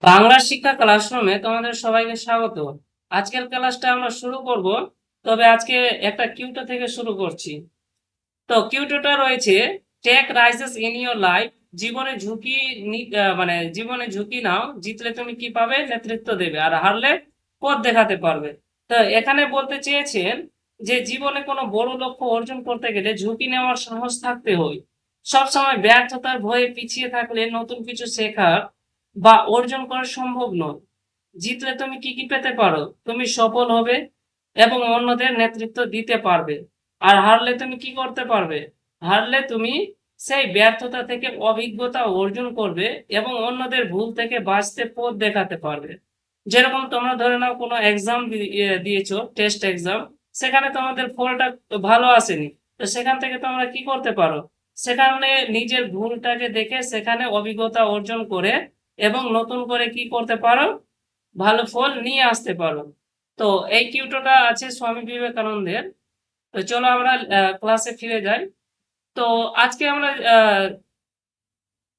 বাংলা শিক্ষা ক্লাসরুমে তোমাদের সবাইকে স্বাগত। আজকের ক্লাসটা আমরা শুরু করব, তবে আজকে একটা কিউটো থেকে শুরু করছি। তো কিউটোটা রয়েছে take risks in your life. জীবনে ঝুঁকি জীবনে ঝুঁকি নাও, জিতলে তুমি কি পাবে? নেতৃত্ব দেবে, আর হারলে পথ দেখাতে পারবে। তো এখানে বলতে চেয়েছেন যে জীবনে কোনো বড় লক্ষ্য অর্জন করতে গেলে ঝুঁকি নেওয়ার সাহস থাকতে হয়। সবসময় ব্যর্থতার ভয়ে পিছিয়ে থাকলে নতুন কিছু শেখার বা অর্জন করা সম্ভব নয়। জিতলে তুমি কি কি পেতে পারো? তুমি সফল হবে এবং অন্যদের নেতৃত্ব দিতে পারবে। আর হারলে তুমি কি করতে পারবে? হারলে তুমি সেই ব্যর্থতা থেকে অভিজ্ঞতা অর্জন করবে এবং অন্যদের ভুল থেকে বাঁচতে পথ দেখাতে পারবে। যেরকম তোমরা ধরে নাও কোনো এক্সাম দিয়েছো, টেস্ট এক্সাম, সেখানে তোমাদের ফলটা ভালো আসেনি। তো সেখান থেকে তোমরা কি করতে পারো? সেখানে নিজের ভুলটাকে দেখে সেখানে অভিজ্ঞতা অর্জন করে এবং নতুন করে কি করতে পারো? ভালো ফল নিয়ে আসতে পারো। তো এই কিউটোটা আছে স্বামী বিবেকানন্দের। তো চলো আমরা ক্লাসে ফিরে যাই। তো আজকে আমরা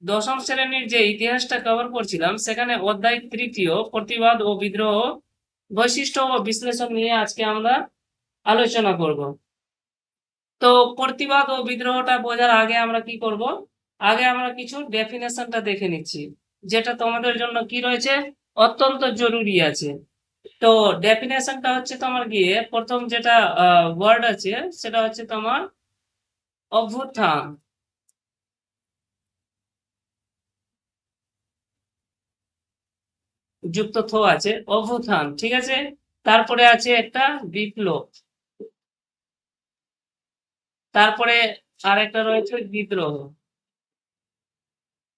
দশম শ্রেণীর যে ইতিহাসটা কভার করছিলাম, সেখানে অধ্যায় তৃতীয় প্রতিবাদ ও বিদ্রোহ, বৈশিষ্ট্য ও বিশ্লেষণ নিয়ে আজকে আমরা আলোচনা করব। তো প্রতিবাদ ও বিদ্রোহটা বোঝার আগে আমরা কি করব? আগে আমরা কিছু ডেফিনেশনটা দেখে নিচ্ছি, যেটা তোমাদের জন্য কি রয়েছে, অত্যন্ত জরুরি আছে। তো ডেফিনেশনটা হচ্ছে তোমার গিয়ে প্রথম যেটা ওয়ার্ড আছে, সেটা হচ্ছে তোমার অভ্যুত্থান, যুক্ত থ আছে, অভ্যুত্থান, ঠিক আছে। তারপরে আছে একটা বিপ্লব, তারপরে আর একটা রয়েছে বিদ্রোহ।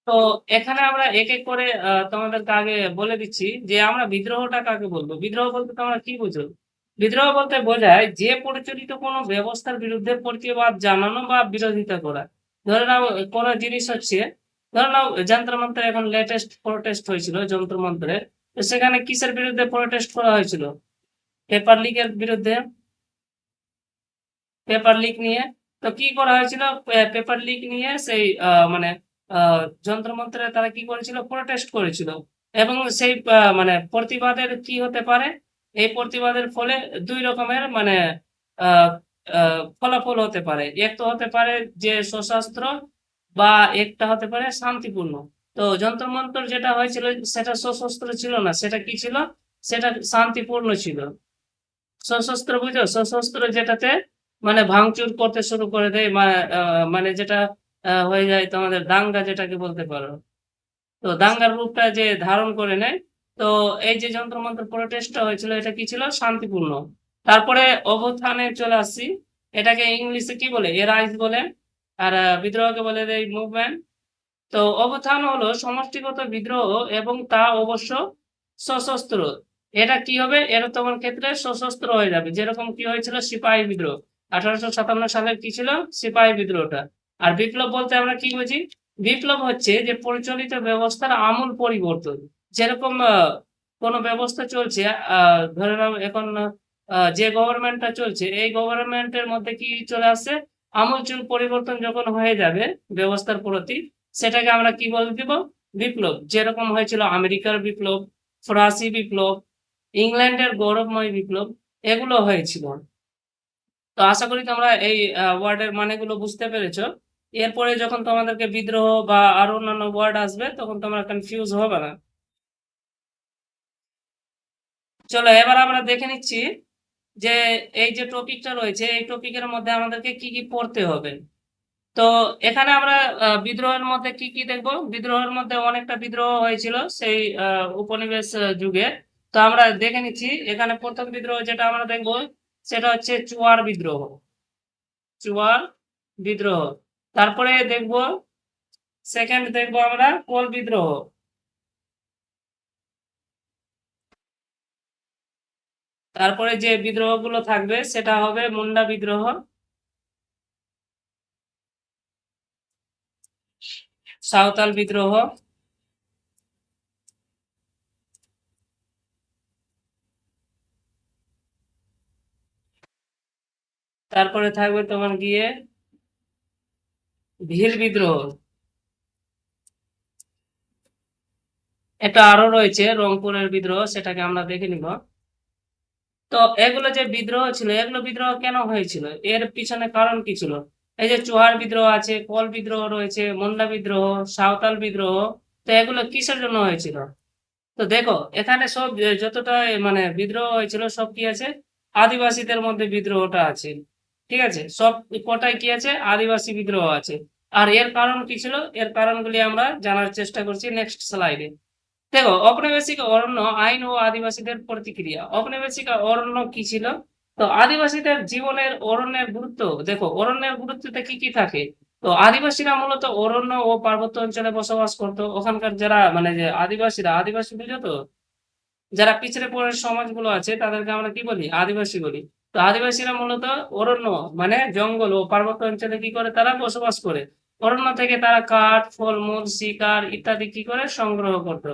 তো এখানে আমরা এক এক করে তোমাদেরকে আগে বলে দিচ্ছি যে আমরা বিদ্রোহটা কাকে বলবো। বিদ্রোহ বলতে তোমরা কি বুঝো? বিদ্রোহ বলতে বোঝায় যে পরিচালিত কোনো ব্যবস্থার বিরুদ্ধে প্রতিবাদ জানানো বা বিরোধিতা করা। ধরে নাও কোনো জিনিস হচ্ছে, ধরে নাও যন্ত্র মন্ত্রে এখন লেটেস্ট প্রোটেস্ট হয়েছিল যন্ত্র মন্ত্রে। তো সেখানে কিসের বিরুদ্ধে প্রোটেস্ট করা হয়েছিল? পেপার লিকের বিরুদ্ধে, পেপার লিক নিয়ে। তো কি করা হয়েছিল? পেপার লিক নিয়ে সেই যন্ত্রমন্ত্রে তারা কি করেছিল? প্রোটেস্ট করেছিল। এবং সেই প্রতিবাদের কি হতে পারে? এই প্রতিবাদের ফলে দুই রকমের আহ ফলাফল হতে পারে। এক তো হতে পারে যে সশস্ত্র, বা একটা হতে পারে শান্তিপূর্ণ। তো যন্ত্রমন্ত্র যেটা হয়েছিল সেটা সশস্ত্র ছিল না, সেটা কি ছিল? সেটা শান্তিপূর্ণ ছিল। সশস্ত্র বুঝো? সশস্ত্র যেটাতে ভাঙচুর করতে শুরু করে দেয়, যেটা হয়ে যায় তোমাদের দাঙ্গা, যেটাকে বলতে পারো। তো দাঙ্গার রূপটা যে ধারণ করে নেয়। তো এই যে যন্ত্রমন্ত্র প্রোটেস্টটা হয়েছিল, এটা কি ছিল? শান্তিপূর্ণ। তারপরে অভ্যুত্থানে চলে আসছি। এটাকে ইংলিশে কি বলে? এরাইজ বলে। আর বিদ্রোহকে বলে দেয় মুভমেন্ট। তো অভ্যুত্থান হলো সমষ্টিগত বিদ্রোহ এবং তা অবশ্য সশস্ত্র। এটা কি হবে? এটা তোমার ক্ষেত্রে সশস্ত্র হয়ে যাবে, যেরকম কি হয়েছিল সিপাহী বিদ্রোহ। 1857 সালের কি ছিল? সিপাহী বিদ্রোহটা। আর বিপ্লব বলতে আমরা কি বুঝি? বিপ্লব হচ্ছে যে পরিচালিত ব্যবস্থার আমূল পরিবর্তন। যেরকম কোনো ব্যবস্থা চলছে, ধরে নাও এখন যে গভর্নমেন্টটা চলছে, এই গভর্নমেন্টের মধ্যে কি চলে আসছে? আমূলচূল পরিবর্তন যখন হয়ে যাবে ব্যবস্থার প্রতি, সেটাকে আমরা কি বলে দিব? বিপ্লব। যেরকম হয়েছিল আমেরিকার বিপ্লব, ফরাসি বিপ্লব, ইংল্যান্ডের গৌরবময় বিপ্লব, এগুলো হয়েছিল। তো আশা করি তোমরা এই ওয়ার্ডের মানেগুলো বুঝতে পেরেছো। এরপরে যখন তোমাদেরকে বিদ্রোহ বা আরো অন্যান্য ওয়ার্ড আসবে, তখন তোমরা কনফিউজ হবে না। চলো এবার আমরা দেখে নিচ্ছি যে এই যে টপিকটা রয়েছে, এই টপিকের মধ্যে আমাদেরকে কি কি পড়তে হবে। তো এখানে আমরা বিদ্রোহের মধ্যে কি কি দেখবো? বিদ্রোহের মধ্যে অনেকটা বিদ্রোহ হয়েছিল সেই উপনিবেশ যুগে। তো আমরা দেখে নিচ্ছি। এখানে প্রথম বিদ্রোহ যেটা আমরা দেখবো, সেটা হচ্ছে চুয়ার বিদ্রোহ। চুয়ার বিদ্রোহ। তারপরে দেখবো, সেকেন্ড দেখবো আমরা কোল বিদ্রোহ। তারপরে যে বিদ্রোহ গুলো থাকবে সেটা হবে মুন্ডা বিদ্রোহ, সাঁওতাল বিদ্রোহ, তারপরে থাকবে তোমার গিয়ে ভীল বিদ্রোহ, একটা আরো রয়েছে রংপুরের বিদ্রোহ, সেটাকে আমরা দেখে নিব। তো এগুলো যে বিদ্রোহ ছিল, এগুলো বিদ্রোহ কেন হয়েছিল, এর পিছনে কারণ কি ছিল? এই যে চুয়ার বিদ্রোহ আছে, কোল বিদ্রোহ রয়েছে, মুন্ডা বিদ্রোহ, সাঁওতাল বিদ্রোহ, তো এগুলো কিসের জন্য হয়েছিল? তো দেখো এখানে সব যতটা মানে বিদ্রোহ হয়েছিল সব কি আছে, আদিবাসীদের মধ্যে বিদ্রোহটা আছে। ঠিক আছে, সব কটাই কি আছে, আদিবাসী বিদ্রোহ আছে। আর এর কারণ কি ছিল, এর কারণগুলি আমরা জানার চেষ্টা করছি নেক্সট স্লাইডে। দেখো ঔপনিবেশিক অরণ্য আইন ও আদিবাসীদের প্রতিক্রিয়া। ঔপনিবেশিক অরণ্য কি ছিল? তো আদিবাসীদের জীবনের অরণ্যের গুরুত্ব, দেখো অরণ্যের গুরুত্বতে কি কি থাকে। তো আদিবাসীরা মূলত অরণ্য ও পার্বত্য অঞ্চলে বসবাস করতো। ওখানকার যারা মানে যে আদিবাসীরা, আদিবাসী বুঝো তো, যারা পিছড়ে পড়ে সমাজগুলো আছে তাদেরকে আমরা কি বলি, আদিবাসী বলি। তো আদিবাসীরা মূলত অরণ্য মানে জঙ্গল ও পার্বত্য অঞ্চলে কি করে, তারা বসবাস করে। অরণ্য থেকে তারা কাঠ, ফলমূল, শিকার ইত্যাদি কি করে সংগ্রহ করতো।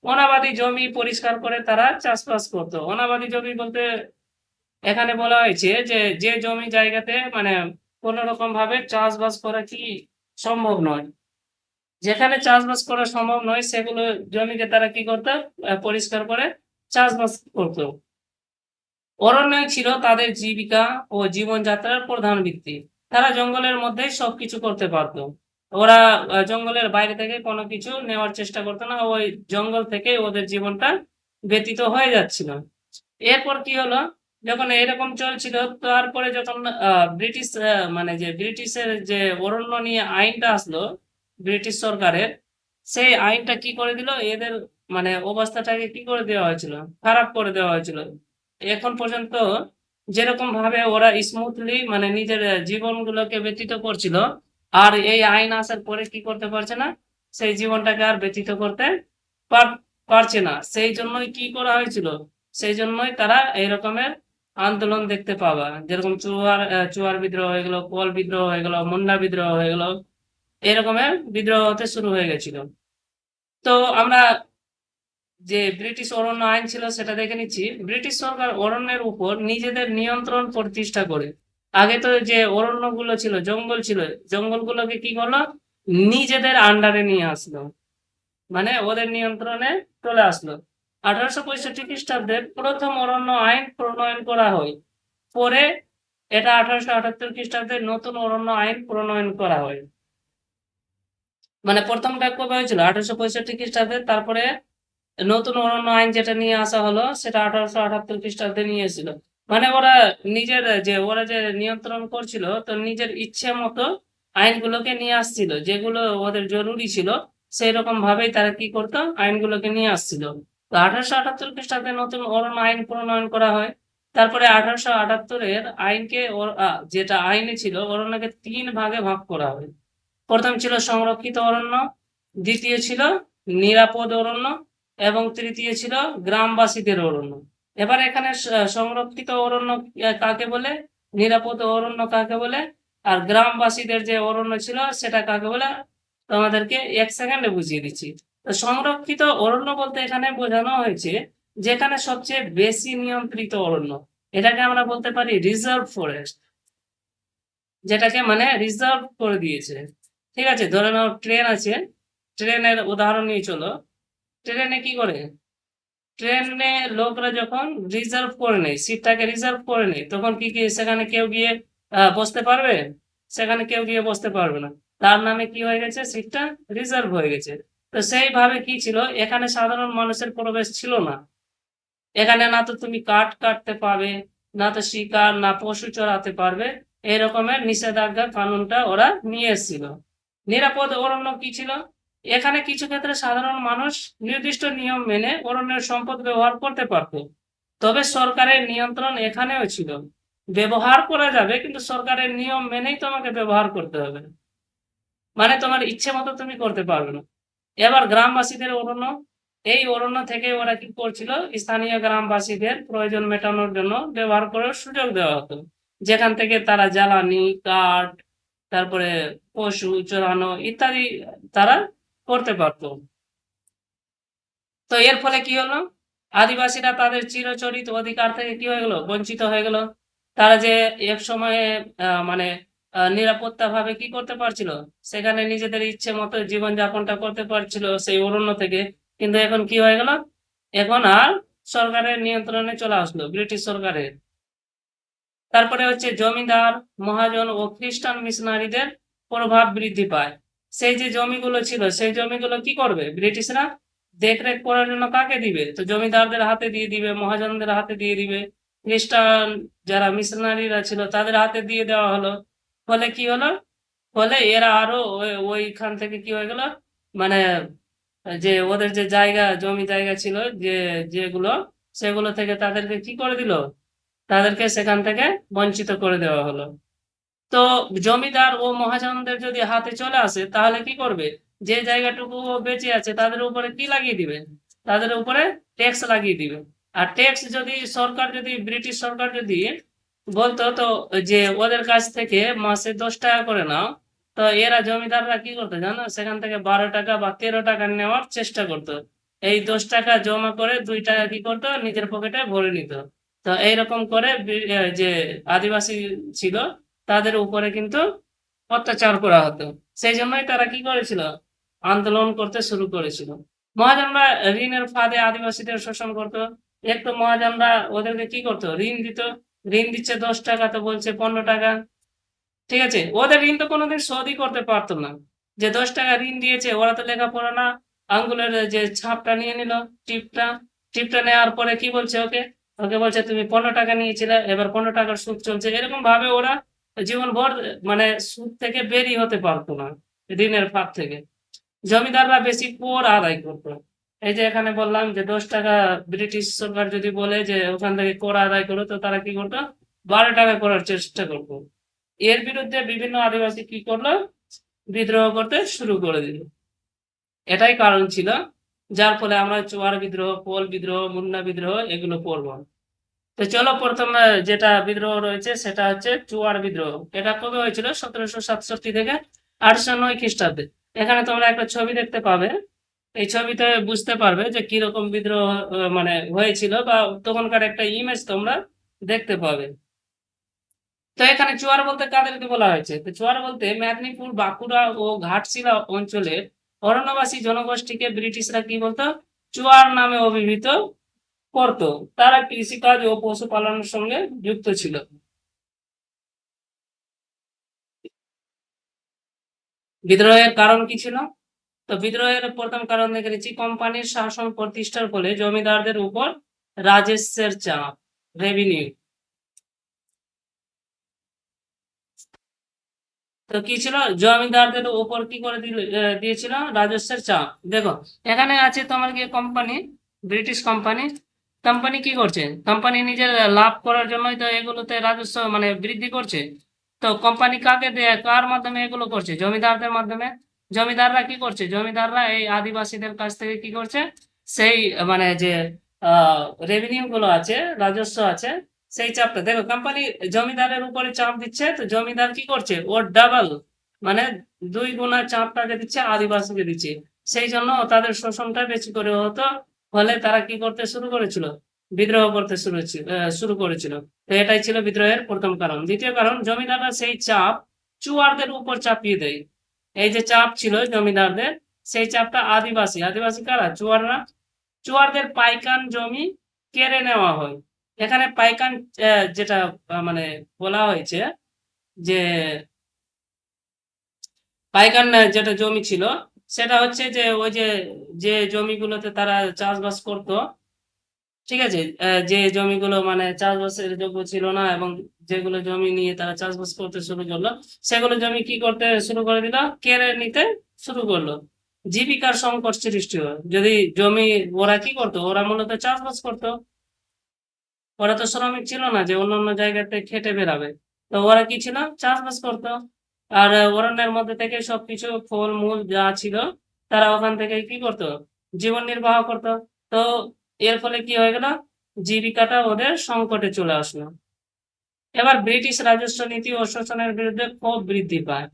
অনাবাদি জমি পরিষ্কার করে তারা চাষবাস করতো। অনাবাদি জমি বলতে এখানে বলা হয়েছে যে যে জমি জায়গাতে মানে কোনো রকম ভাবে চাষবাস করা কি সম্ভব নয়, যেখানে চাষবাস করা সম্ভব নয় সেগুলো জমিকে তারা কি করতো, পরিষ্কার করে চাষবাস করতো। অরণ্যই ছিল তাদের জীবিকা ও জীবনযাত্রার প্রধান ভিত্তি। তারা জঙ্গলের মধ্যেই সবকিছু করতে পারতো। ওরা জঙ্গলের বাইরে থেকে কোনো কিছু নেওয়ার চেষ্টা করতো না, ওই জঙ্গল থেকে ওদের জীবনটা ব্যতীত হয়ে যাচ্ছিল। এরপর কি হলো, যখন এরকম চলছিল, তারপরে যখন ব্রিটিশ মানে যে ব্রিটিশের যে অরণ্য নিয়ে আইনটা আসলো ব্রিটিশ সরকারের, সেই আইনটা কি করে দিল, এদের মানে অবস্থাটাকে কি করে দেওয়া হয়েছিল, খারাপ করে দেওয়া হয়েছিল। এখন পর্যন্ত যেরকম ভাবে ওরা স্মুথলি মানে নিজের জীবনগুলোকে ব্যতীত করছিল, আর এই আইন আসার পরে কি করতে পারছে না, সেই জীবনটাকে আর ব্যতীত করতে পারছে না। সেই জন্যই কি করা হয়েছিল, সেই জন্যই তারা এই রকমের আন্দোলন দেখতে পাবা, যেরকম চুয়ার বিদ্রোহ হয়ে গেল, কোল বিদ্রোহ হয়ে গেল, মুন্ডা বিদ্রোহ হয়ে গেল, এরকমের বিদ্রোহ হতে শুরু হয়ে গেছিল। তো আমরা যে ব্রিটিশ অরণ্য আইন ছিল সেটা দেখে নিচ্ছি। ব্রিটিশ সরকার অরণ্যের উপর নিজেদের নিয়ন্ত্রণ প্রতিষ্ঠা করে। আগে তো যে অরণ্যগুলো ছিল, জঙ্গল ছিল, জঙ্গলগুলোকে কি করলো, নিজেদের আন্ডারে নিয়ে আসলো, মানে ওদের নিয়ন্ত্রণে চলে আসলো। 1865 খ্রিস্টাব্দে প্রথম অরণ্য আইন প্রণয়ন করা হয়। পরে এটা 1878 খ্রিস্টাব্দে নতুন অরণ্য আইন প্রণয়ন করা হয়। মানে প্রথমটা কবে হয়েছিল, 1865 খ্রিস্টাব্দে, তারপরে নতুন অরণ্য আইন যেটা নিয়ে আসা হলো সেটা 1878 খ্রিস্টাব্দে নিয়ে এসেছিল। মানে ওরা নিজের যে ওরা যে নিয়ন্ত্রণ করছিল, তো নিজের ইচ্ছে মতো আইনগুলোকে নিয়ে আসছিল, যেগুলো ওদের জরুরি ছিল সেই রকম ভাবেই তারা কি করতো, আইনগুলোকে নিয়ে আসছিল। তো 1878 খ্রিস্টাব্দে নতুন অরণ্য আইন প্রণয়ন করা হয়। তারপরে 1878-এর আইনকে যেটা আইনে ছিল অরণ্যকে 3 ভাগে ভাগ করা হয়। প্রথম ছিল সংরক্ষিত অরণ্য, দ্বিতীয় ছিল নিরাপদ অরণ্য, এবং তৃতীয় ছিল গ্রামবাসীদের অরণ্য। এবার এখানে সংরক্ষিত অরণ্য কাকে বলে, নিরাপদ অরণ্য কাকে বলে, আর গ্রামবাসীদের যে অরণ্য ছিল সেটা কাকে বলে, তোমাদেরকে 1 সেকেন্ডে বুঝিয়ে দিচ্ছি। তো সংরক্ষিত অরণ্য বলতে এখানে বোঝানো হয়েছে যেখানে সবচেয়ে বেশি নিয়ন্ত্রিত অরণ্য, এটাকে আমরা বলতে পারি রিজার্ভ ফরেস্ট, যেটাকে মানে রিজার্ভ করে দিয়েছে। ঠিক আছে, ধরে নাও ট্রেন আছে, ট্রেনের উদাহরণ নিয়ে চলো। ট্রেনে কি করে, ট্রেনে লোকরা যখন রিজার্ভ করে নেয়, সিটটাকে রিজার্ভ করে নেয়, তখন কি কি সেখানে কেউ গিয়ে বসতে পারবে, সেখানে কেউ গিয়ে বসতে পারবে না। তার নামে কি হয়ে গেছে, সিটটা রিজার্ভ হয়ে গেছে। তো সেইভাবে কি ছিল, এখানে সাধারণ মানুষের প্রবেশ ছিল না। এখানে না তো তুমি কাঠ কাটতে পারবে, না তো শিকার না পশু চড়াতে পারবে, এই রকমের নিষেধাজ্ঞা কানুনটা ওরা নিয়ে এসেছিল। নিরাপদ অরণ্য কি ছিল, এখানে কিছু ক্ষেত্রে সাধারণ মানুষ নির্দিষ্ট নিয়ম মেনে অরণ্যের সম্পদ ব্যবহার করতে পারত, তবে সরকারের নিয়ন্ত্রণ এখানেও ছিল। ব্যবহার করা যাবে কিন্তু সরকারের নিয়ম মেনেই তোমাকে ব্যবহার করতে হবে, মানে তোমার ইচ্ছে মতো তুমি করতে পারবে না। এবার গ্রামবাসীদের অরণ্য, এই অরণ্য থেকে ওরা কি করছিল, স্থানীয় গ্রামবাসীদের প্রয়োজন মেটানোর জন্য ব্যবহার করার সুযোগ দেওয়া হতো, যেখান থেকে তারা জ্বালানি, কাঠ, তারপরে পশু চড়ানো ইত্যাদি তারা করতে পারতো। তো এর ফলে কি হলো, আদিবাসীরা তাদের চিরচরিত অধিকার থেকে কি হয়ে গেল, বঞ্চিত হয়ে গেল। তারা যে এক সময়ে মানে নিরাপত্তা ভাবে কি করতে পারছিল, সেখানে নিজেদের ইচ্ছে মতো জীবনযাপনটা করতে পারছিল সেই অরণ্য থেকে, কিন্তু এখন কি হয়ে গেল, এখন আর সরকারের নিয়ন্ত্রণে চলে আসলো, ব্রিটিশ সরকারের। তারপরে হচ্ছে জমিদার, মহাজন ও খ্রিস্টান মিশনারিদের প্রভাব বৃদ্ধি পায়। সেই যে জমিগুলো ছিল সেই জমিগুলো কি করবে ব্রিটিশরা, দেখরেখ করার জন্য কাকে দিবে, তো জমিদারদের হাতে দিয়ে দিবে, মহাজনদের হাতে দিয়ে দিবে, খ্রিস্টান যারা মিশনারিরা ছিল তাদের হাতে দিয়ে দেওয়া হলো। ফলে কি হলো, ফলে এরা আরো ওইখান থেকে কি হয়ে গেল, মানে যে ওদের যে জায়গা জমি জায়গা ছিল, যে যেগুলো, সেগুলো থেকে তাদেরকে কি করে দিল, তাদেরকে সেখান থেকে বঞ্চিত করে দেওয়া হলো। তো জমিদার ও মহাজনদের যদি হাতে চলে আসে তাহলে কি করবে, যে জায়গাটুকু বেঁচে আছে তাদের উপরে কি লাগিয়ে দিবে, তাদের উপরে ট্যাক্স লাগিয়ে দিবে। আর ট্যাক্স যদি সরকার, যদি ব্রিটিশ সরকার যদি বলতো তো যে ওদের কাছ থেকে মাসে 10 টাকা করে নাও, তো এরা জমিদাররা কি করতো জানো, সেখান থেকে 12 টাকা বা 13 টাকা নেওয়ার চেষ্টা করতো। এই 10 টাকা জমা করে 2 টাকা কি করতো নিজের পকেটে ভরে নিত। তো এইরকম করে যে আদিবাসী ছিল তাদের উপরে কিন্তু অত্যাচার করা হতো। সেই জন্যই তারা কি করেছিল, আন্দোলন করতে শুরু করেছিল। মহাজনরা ঋণের ফাঁদে আদিবাসীদের শোষণ করতো। একটু মহাজনরা ওদেরকে কি করতো, ঋণ দিত। ঋণ দিচ্ছে 10 টাকা, তো বলছে 15 টাকা। ঠিক আছে, ওদের ঋণ তো কোনোদিন শোধই করতে পারতো না। যে 10 টাকা ঋণ দিয়েছে, ওরা তো লেখাপড়া না, আঙ্গুলের যে ছাপটা নিয়ে নিল, টিপটা। টিপটা নেওয়ার পরে কি বলছে ওকে, ওকে বলছে তুমি 15 টাকা নিয়েছিলে, এবার 15 টাকার সুদ চলছে। এরকম ভাবে ওরা জীবনভর মানে সুদ থেকে বেরিয়ে হতে পারতো না, ঋণের ফাঁদ থেকে। জমিদাররা বেশি কর আদায় করতো। এই যে এখানে বললাম যে 10 টাকা, ব্রিটিশ সরকার যদি বলে যে ওখান থেকে কর আদায় করো, তো তারা কি করতো, 12 টাকা করার চেষ্টা করতো। এর বিরুদ্ধে বিভিন্ন আদিবাসী কি করলো, বিদ্রোহ করতে শুরু করে দিল। এটাই কারণ ছিল যার ফলে আমরা চুয়ার বিদ্রোহ, কোল বিদ্রোহ, মুন্ডা বিদ্রোহ এগুলো পড়বো। তো চলো প্রথমে যেটা বিদ্রোহ রয়েছে সেটা হচ্ছে চুয়ার বিদ্রোহ। এটা কবে হয়েছিল, 1767 থেকে 1809 খ্রিস্টাব্দে। এখানে তোমরা একটা ছবি দেখতে পাবে, এই ছবিতে বুঝতে পারবে যে কিরকম বিদ্রোহ মানে হয়েছিল, বা তখনকার একটা ইমেজ তোমরা দেখতে পাবে। তো এখানে চুয়ার বলতে কাদেরকে বলা হয়েছে, তো চুয়ার বলতে মেদিনীপুর, বাঁকুড়া ও ঘাটশিলা অঞ্চলের অরণ্যবাসী জনগোষ্ঠীকে ব্রিটিশরা কি বলতো, চুয়ার নামে অভিহিত করতো। তারা কৃষিকাজ ও পশুপালনের সঙ্গে যুক্ত ছিল। বিদ্রোহের কারণ কি ছিল, তো বিদ্রোহের প্রথম কারণ দেখে নিচ্ছি, কোম্পানির শাসন প্রতিষ্ঠার ফলে জমিদারদের উপর রাজস্বের চাপ, রেভিনিউ। তো কি ছিল, জমিদারদের উপর কি করে দিয়েছিল রাজস্বের চাপ। দেখো এখানে আছে তোমার কি কোম্পানি, ব্রিটিশ কোম্পানি। কোম্পানি কি করছে, কোম্পানি নিজের লাভ করার জন্যই তো এগুলোতে রাজস্ব মানে বৃদ্ধি করছে। তো কোম্পানি কাকে দেয়, কার মাধ্যমে এগুলো করছে, জমিদারদের মাধ্যমে। জমিদাররা কি করছে, জমিদাররা এই আদিবাসীদের কাছ থেকে কি করছে, সেই মানে যে রেভিনিউ গুলো আছে, রাজস্ব আছে, সেই চাপটা দেখো কোম্পানি জমিদারের উপরে চাপ দিচ্ছে, তো জমিদার কি করছে, ওর ডাবল মানে 2 গুণা চাপটাকে দিচ্ছে, আদিবাসীকে দিচ্ছে। সেই জন্য তাদের শোষণটা বেশি করে হতো। ফলে তারা কি করতে শুরু করেছিল, বিদ্রোহ করতে শুরু করেছিল। তো এটাই ছিল বিদ্রোহের প্রথম কারণ। দ্বিতীয় কারণ, জমিদাররা সেই চাপ চুয়ারদের উপর চাপিয়ে দেয়। এই যে চাপ ছিল জমিদারদের, সেই চাপটা আদিবাসী, আদিবাসী কারা, চুয়াররা। চুয়ারদের পাইকান জমি কেড়ে নেওয়া হয়। এখানে পাইকান যেটা মানে বলা হয়েছে যে পাইকান যেটা জমি ছিল, সেটা হচ্ছে যে ওই যে যে জমিগুলোতে তারা চাষবাস করতো। ঠিক আছে, যে জমিগুলো মানে চাষবাসের যোগ্য ছিল না, এবং যেগুলো জমি নিয়ে তারা চাষবাস করতে শুরু করলো, সেগুলো জমি কি করতে শুরু করে দিল, কেড়ে নিতে শুরু করলো। জীবিকার সংকট সৃষ্টি হয়। যদি জমি, ওরা কি করতো, ওরা মূলত চাষবাস করতো। ওরা তো শ্রমিক ছিল না যে অন্য অন্য জায়গাতে খেটে বেড়াবে। তো ওরা কি ছিল, চাষবাস করতো। আর অরণ্যের মধ্যে থেকে সবকিছু ফল মূল যা ছিল, তারা ওখান থেকে কি করতো, জীবন নির্বাহ করতো। তো এর ফলে কি হয়ে গেল, জীবিকাটা ওদের সংকটে চলে আসলো। এবার ব্রিটিশ রাজস্ব নীতি ও শোষণের বিরুদ্ধে ক্ষোভ বৃদ্ধি পায়।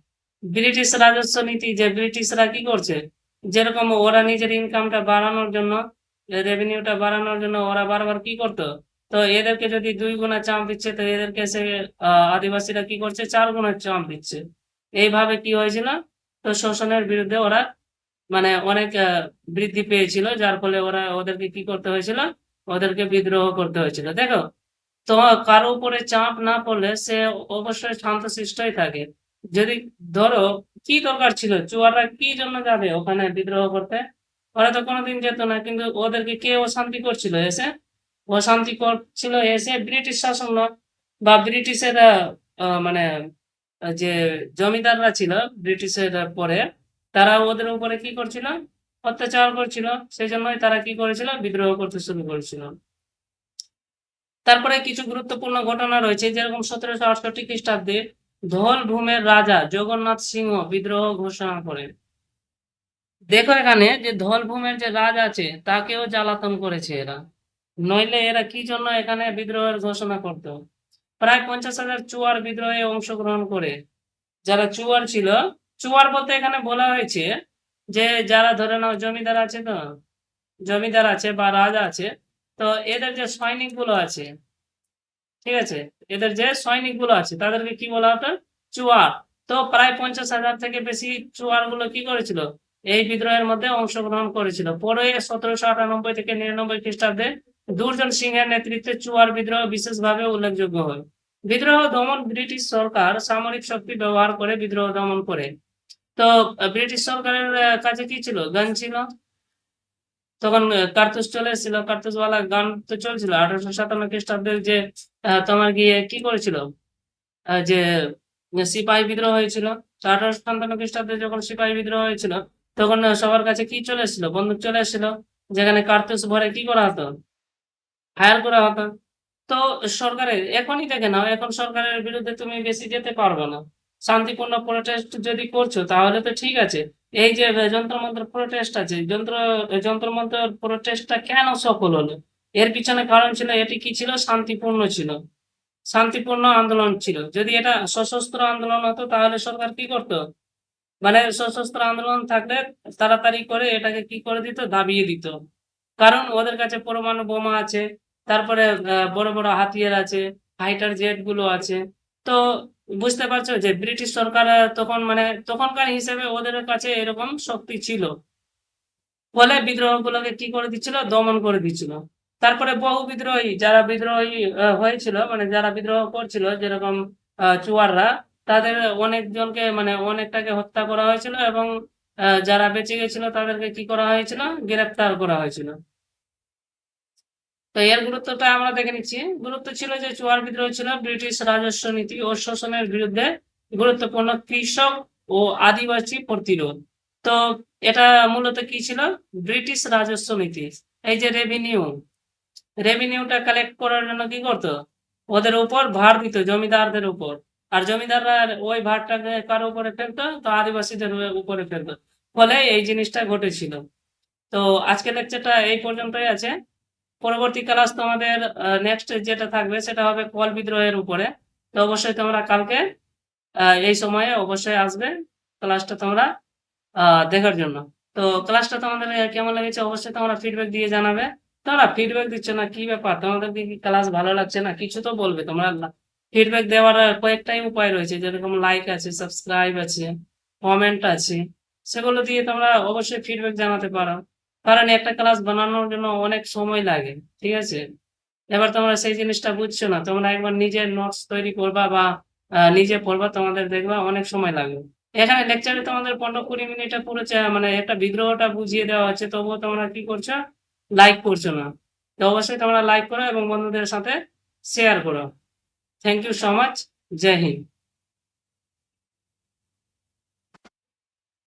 ব্রিটিশ রাজস্ব নীতি, যে ব্রিটিশরা কি করছে, যেরকম ওরা নিজের ইনকামটা বাড়ানোর জন্য, রেভিনিউটা বাড়ানোর জন্য ওরা বারবার কি করতো, তো এদেরকে যদি 2 গুণা চাপ দিচ্ছে, তো এদেরকে সে আদিবাসীরা কি করছে, 4 গুণা চাপ দিচ্ছে। এইভাবে কি হয়েছিল, তো শোষণের বিরুদ্ধে ওরা মানে অনেক বৃদ্ধি পেয়েছিল, যার ফলে ওদেরকে কি করতে হয়েছিল, ওদেরকে বিদ্রোহ করতে হয়েছিল। দেখো, তো কারো উপরে চাপ না পড়লে সে অবশ্যই শান্তশিষ্টই থাকে। যদি ধরো, কি দরকার ছিল, চুয়াররা কি জন্য যাবে ওখানে বিদ্রোহ করতে? ওরা তো কোনোদিন যেত না, কিন্তু ওদেরকে কে অশান্তি করছিল এসে? অশান্তি করছিল এসে ব্রিটিশ শাসন বা ব্রিটিশের মানে যে জমিদাররা ছিল ব্রিটিশের পরে, তারা ওদের উপরে কি করছিল, অত্যাচার করছিল। সেই জন্যই তারা কি করেছিল, বিদ্রোহ করতে শুরু করেছিল। তারপরে কিছু গুরুত্বপূর্ণ ঘটনা রয়েছে, যেরকম 1768 খ্রিস্টাব্দে ধোলভূমের রাজা জগন্নাথ সিংহ বিদ্রোহ ঘোষণা করেন। দেখো এখানে যে ধোলভূমের যে রাজ আছে তাকেও জ্বালাতন করেছে এরা, নইলে এরা কি জন্য এখানে বিদ্রোহের ঘোষণা করতো। প্রায় 50,000 চুয়ার বিদ্রোহে অংশগ্রহণ করে। যারা চুয়ার ছিল, চুয়ার বলতে এখানে বলা হয়েছে যে যারা ধরে নাও জমিদার আছে, তো জমিদার আছে বা রাজা আছে, তো এদের যে সৈনিক গুলো আছে, ঠিক আছে, এদের যে সৈনিক গুলো আছে তাদেরকে কি বলা হতো, চুয়ার। তো প্রায় 50,000 থেকে বেশি চুয়ার গুলো কি করেছিল, এই বিদ্রোহের মধ্যে অংশগ্রহণ করেছিল। পরে 1798 থেকে 99 খ্রিস্টাব্দে দুর্জন সিংহের নেতৃত্বে চুয়ার বিদ্রোহ বিশেষভাবে উল্লেখযোগ্য হয়। বিদ্রোহ দমন ব্রিটিশ সরকার সামরিক শক্তি ব্যবহার করে বিদ্রোহ দমন করে। তো ব্রিটিশ সরকারের কাছে কি ছিল, গান ছিল। তখন কার্তুজ চলে এসেছিল, কার্তুজওয়ালা গান তো চলছিল 1857 খ্রিস্টাব্দে, যে তোমার গিয়ে কি করেছিল, যে সিপাহী বিদ্রোহ হয়েছিল। তো 1857 খ্রিস্টাব্দে যখন সিপাহী বিদ্রোহ হয়েছিল, তখন সবার কাছে কি চলে এসেছিল, বন্দুক চলে এসেছিল, যেখানে কার্তুজ ভরে কি করা হতো, ফায়ার করা হতো। তো সরকারের এখনই দেখে নাও, এখন সরকারের বিরুদ্ধে তুমি বেশি যেতে পারবে না। শান্তিপূর্ণ প্রোটেস্ট যদি করছো তাহলে তো ঠিক আছে। এই যে যন্ত্রমন্ত্র প্রোটেস্ট আছে, যন্ত্রমন্ত্র প্রোটেস্টটা কেন সফল হলো? এর পিছনে কারণ ছিল, এটি কি ছিল, শান্তিপূর্ণ ছিল, শান্তিপূর্ণ আন্দোলন ছিল। যদি এটা সশস্ত্র আন্দোলন হতো তাহলে সরকার কি করতো, মানে সশস্ত্র আন্দোলন থাকলে তাড়াতাড়ি করে এটাকে কি করে দিত, দাবিয়ে দিত। কারণ ওদের কাছে পরমাণু বোমা আছে, তারপরে বড় বড় হাতিয়ার আছে, ফাইটার জেট গুলো আছে। তো বুঝতে পারছো যে ব্রিটিশ সরকার তখন মানে তখনকার হিসেবে ওদের কাছে এরকম শক্তি ছিল, ফলে বিদ্রোহ গুলোকে কি করে দিচ্ছিল, দমন করে দিচ্ছিল। তারপরে বহু বিদ্রোহী, যারা বিদ্রোহী হয়েছিল, মানে যারা বিদ্রোহ করছিল, যেরকম চুয়াররা, তাদের অনেকজনকে মানে অনেকটাকে হত্যা করা হয়েছিল, এবং যারা বেঁচে গেছিল তাদেরকে কি করা হয়েছিল, গ্রেপ্তার করা হয়েছিল। তো এর গুরুত্বটা আমরা দেখে নিচ্ছি। গুরুত্ব ছিল যে চুয়ার বিদ্রোহ ছিল ব্রিটিশ রাজস্ব নীতি ও শোষণের বিরুদ্ধে গুরুত্বপূর্ণ কৃষক ও আদিবাসী প্রতিরোধ। তো এটা মূলত কি ছিল, ব্রিটিশ রাজস্ব নীতি। এই যে রেভিনিউটা কালেক্ট করার জন্য কি করতো, ওদের উপর ভার দিত, জমিদারদের উপর। আর জমিদাররা ওই ভারটাকে কার উপরে ফেলতো, তো আদিবাসীদের উপরে ফেলতো। ফলে এই জিনিসটা ঘটেছিল। তো আজকের লেকচারটা এই পর্যন্তই আছে। পরবর্তী ক্লাস তোমাদের নেক্সট যেটা থাকবে সেটা হবে কোল বিদ্রোহের উপরে। তো অবশ্যই তোমরা কালকে এই সময়ে অবশ্যই আসবে ক্লাসটা তোমরা দেখার জন্য। তো ক্লাসটা তোমাদের কেমন লেগেছে অবশ্যই তোমরা ফিডব্যাক দিয়ে জানাবে। তোমরা ফিডব্যাক দিচ্ছ না, কি ব্যাপার, তোমাদের কি ক্লাস ভালো লাগছে না? কিছু তো বলবে তোমরা। ফিডব্যাক দেওয়ার কয়েকটাই উপায় রয়েছে, যেরকম লাইক আছে, সাবস্ক্রাইব আছে, কমেন্ট আছে, সেগুলো দিয়ে তোমরা অবশ্যই ফিডব্যাক জানাতে পারো। কারণ একটা ক্লাস বানানোর জন্য অনেক সময় লাগে, ঠিক আছে। এবার তোমরা সেই জিনিসটা বুঝছো না, তোমরা একবার নিজের নোটস তৈরি করবা বা নিজে পড়বা, তোমাদের দেখবা অনেক সময় লাগবে। এখানে লেকচারে তোমাদের 15-20 মিনিটে পুরো মানে একটা বিদ্রোহটা বুঝিয়ে দেওয়া হচ্ছে, তবুও তোমরা কি করছো, লাইক করছো না। তো অবশ্যই তোমরা লাইক করো এবং বন্ধুদের সাথে শেয়ার করো। Thank you so much. Jai Hind.